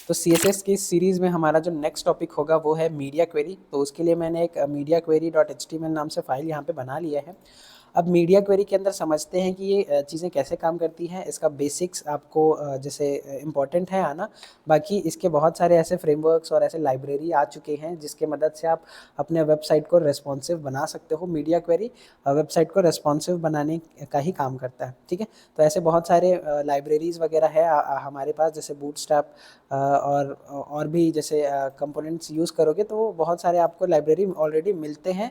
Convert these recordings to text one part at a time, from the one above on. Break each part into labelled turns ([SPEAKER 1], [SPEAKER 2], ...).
[SPEAKER 1] तो CSS की इस सीरीज़ में हमारा जो नेक्स्ट टॉपिक होगा वो है मीडिया क्वेरी। तो उसके लिए मैंने एक मीडिया क्वेरी डॉट HTML नाम से फाइल यहाँ पे बना लिया है। अब मीडिया क्वेरी के अंदर समझते हैं कि ये चीज़ें कैसे काम करती हैं, इसका बेसिक्स आपको जैसे इम्पॉर्टेंट है आना। बाकी इसके बहुत सारे ऐसे फ्रेमवर्क्स और ऐसे लाइब्रेरी आ चुके हैं जिसके मदद से आप अपने वेबसाइट को रेस्पॉन्सिव बना सकते हो। मीडिया क्वेरी वेबसाइट को रेस्पॉन्सिव बनाने का ही काम करता है, ठीक है। तो ऐसे बहुत सारे लाइब्रेरीज़ वगैरह है हमारे पास, जैसे बूटस्ट्रैप और भी जैसे कंपोनेंट्स यूज़ करोगे तो बहुत सारे आपको लाइब्रेरी ऑलरेडी मिलते हैं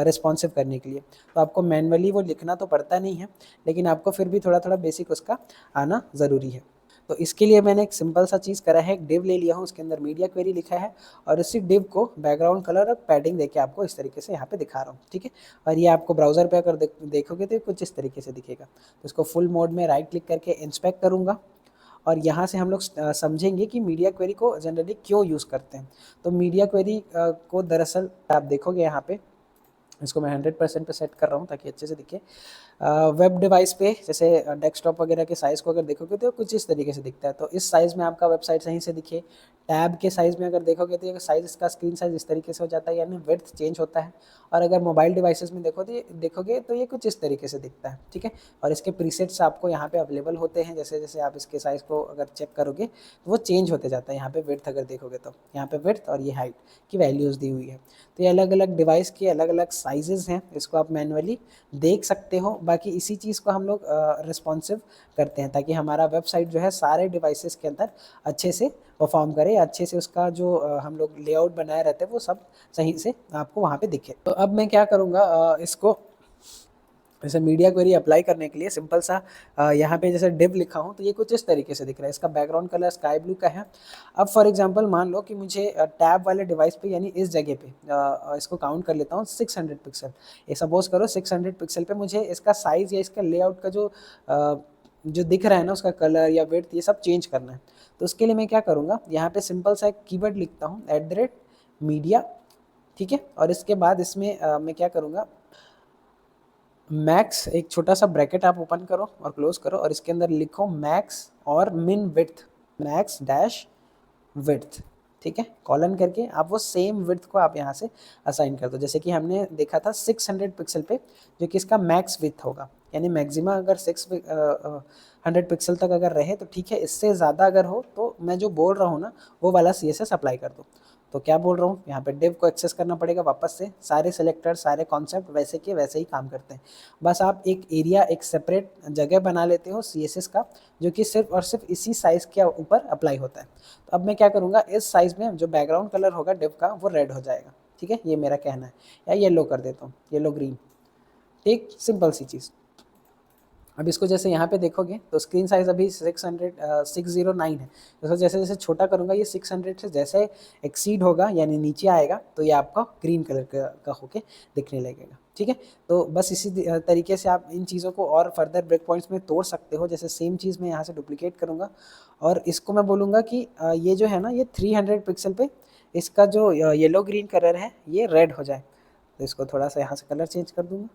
[SPEAKER 1] रिस्पॉन्सिव करने के लिए। तो आपको मैनुअली वो लिखना तो पड़ता नहीं है, लेकिन आपको फिर भी थोड़ा थोड़ा बेसिक उसका आना ज़रूरी है। तो इसके लिए मैंने एक सिंपल सा चीज़ करा है, एक डिव ले लिया हूँ, उसके अंदर मीडिया क्वेरी लिखा है और उसी डिव को बैकग्राउंड कलर और पैडिंग देके आपको इस तरीके से यहाँ पे दिखा रहा हूँ, ठीक है। और ये आपको ब्राउज़र पे अगर देखोगे तो कुछ इस तरीके से दिखेगा। तो इसको फुल मोड में राइट क्लिक करके इंस्पेक्ट करूँगा और यहाँ से हम लोग समझेंगे कि मीडिया क्वेरी को जनरली क्यों यूज़ करते हैं। तो मीडिया क्वेरी को दरअसल आप देखोगे यहाँ पे, इसको मैं 100% पे सेट कर रहा हूँ ताकि अच्छे से दिखे। वेब डिवाइस पे जैसे डेस्कटॉप वगैरह के साइज़ को अगर देखोगे तो कुछ इस तरीके से दिखता है। तो इस साइज़ में आपका वेबसाइट सही से दिखे। टैब के साइज़ में अगर देखोगे तो ये साइज़, इसका स्क्रीन साइज़ इस तरीके से हो जाता है, यानी विड्थ चेंज होता है। और अगर मोबाइल डिवाइसेस में देखोगे तो ये कुछ इस तरीके से दिखता है, ठीक है। और इसके प्रीसेट्स आपको यहाँ पे अवेलेबल होते हैं, जैसे जैसे आप इसके साइज़ को अगर चेक करोगे तो वो चेंज होते जाता है। यहाँ पे विड्थ अगर देखोगे तो यहाँ पे विड्थ और ये हाइट की वैल्यूज़ दी हुई है। तो ये अलग अलग डिवाइस के अलग अलग साइजेज़ हैं, इसको आप मैनुअली देख सकते हो। बाकी इसी चीज़ को हम लोग रिस्पॉन्सिव करते हैं ताकि हमारा वेबसाइट जो है सारे डिवाइसेस के अंदर अच्छे से परफॉर्म करे, अच्छे से उसका जो हम लोग लेआउट बनाए रहते हैं वो सब सही से आपको वहाँ पे दिखे। तो अब मैं क्या करूँगा, इसको जैसे मीडिया क्वेरी अप्लाई करने के लिए सिंपल सा यहाँ पे जैसे डिव लिखा हूँ तो ये कुछ इस तरीके से दिख रहा है। इसका बैकग्राउंड कलर स्काई ब्लू का है। अब फॉर एग्जांपल मान लो कि मुझे टैब वाले डिवाइस पे, यानी इस जगह पे इसको काउंट कर लेता हूँ 600 पिक्सल। ये सपोज करो 600 पिक्सल पे मुझे इसका साइज़ या इसका लेआउट का जो दिख रहा है ना, उसका कलर या विड्थ, ये सब चेंज करना है। तो उसके लिए मैं क्या करूँगा, यहाँ पे सिंपल सा एक कीवर्ड लिखता हूँ @media, ठीक है। और इसके बाद इसमें मैं क्या करूँगा, मैक्स, एक छोटा सा ब्रैकेट आप ओपन करो और क्लोज करो और इसके अंदर लिखो मैक्स और मिन विड्थ, मैक्स डैश विड्थ, ठीक है। कॉलन करके आप वो सेम विड्थ को आप यहाँ से असाइन कर दो। जैसे कि हमने देखा था 600 पिक्सल पे, जो कि इसका मैक्स विड्थ होगा, यानी मैक्सिमा अगर 600 पिक्सल तक अगर रहे तो ठीक है। इससे ज़्यादा अगर हो तो मैं जो बोल रहा हूँ ना वो वाला CSS अप्लाई कर दो। तो क्या बोल रहा हूँ, यहाँ पे डिव को एक्सेस करना पड़ेगा वापस से। सारे सेलेक्टर, सारे कॉन्सेप्ट वैसे के वैसे ही काम करते हैं। बस आप एक एरिया, एक सेपरेट जगह बना लेते हो CSS का, जो कि सिर्फ और सिर्फ इसी साइज़ के ऊपर अप्लाई होता है। तो अब मैं क्या करूँगा, इस साइज़ में जो बैकग्राउंड कलर होगा डिव का वो रेड हो जाएगा, ठीक है। ये मेरा कहना है। या येलो कर देता हूँ, येलो ग्रीन, ठीक, सिंपल सी चीज़। अब इसको जैसे यहाँ पे देखोगे तो स्क्रीन साइज़ अभी 609 है। तो जैसे जैसे छोटा करूँगा ये 600 से जैसे एक्सीड होगा, यानी नीचे आएगा, तो ये आपका ग्रीन कलर का होके दिखने लगेगा, ठीक है। तो बस इसी तरीके से आप इन चीज़ों को और फर्दर ब्रेक पॉइंट्स में तोड़ सकते हो। जैसे सेम चीज़ मैं यहाँ से डुप्लीकेट करूँगा और इसको मैं बोलूँगा कि ये जो है ना, ये 300 पिक्सल पे इसका जो येलो ग्रीन कलर है ये रेड हो जाए। तो इसको थोड़ा सा यहाँ से कलर चेंज कर दूँगा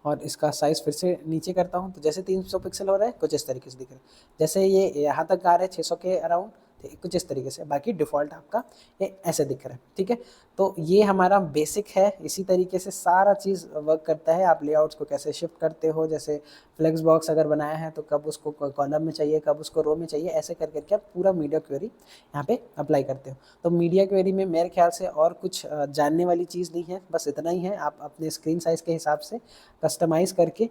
[SPEAKER 1] और इसका साइज़ फिर से नीचे करता हूँ। तो जैसे 300 पिक्सल हो रहा है, कुछ इस तरीके से दिख रहा है। जैसे ये यहाँ तक आ रहा है 600 के अराउंड, तो कुछ इस तरीके से। बाकी डिफ़ॉल्ट आपका ये ऐसे दिख रहा है, ठीक है। तो ये हमारा बेसिक है। इसी तरीके से सारा चीज़ वर्क करता है। आप लेआउट्स को कैसे शिफ्ट करते हो, जैसे फ्लेक्स बॉक्स अगर बनाया है तो कब उसको कॉलम में चाहिए, कब उसको रो में चाहिए, ऐसे कर करके आप पूरा मीडिया क्वेरी यहाँ पे अप्लाई करते हो। तो मीडिया क्वेरी में मेरे ख्याल से और कुछ जानने वाली चीज़ नहीं है, बस इतना ही है। आप अपने स्क्रीन साइज़ के हिसाब से कस्टमाइज़ करके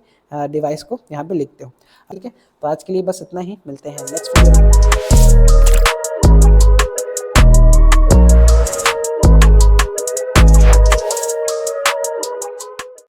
[SPEAKER 1] डिवाइस को यहाँ पे लिखते हो, ठीक है। तो आज के लिए बस इतना ही, मिलते हैं नेक्स्ट वीडियो में।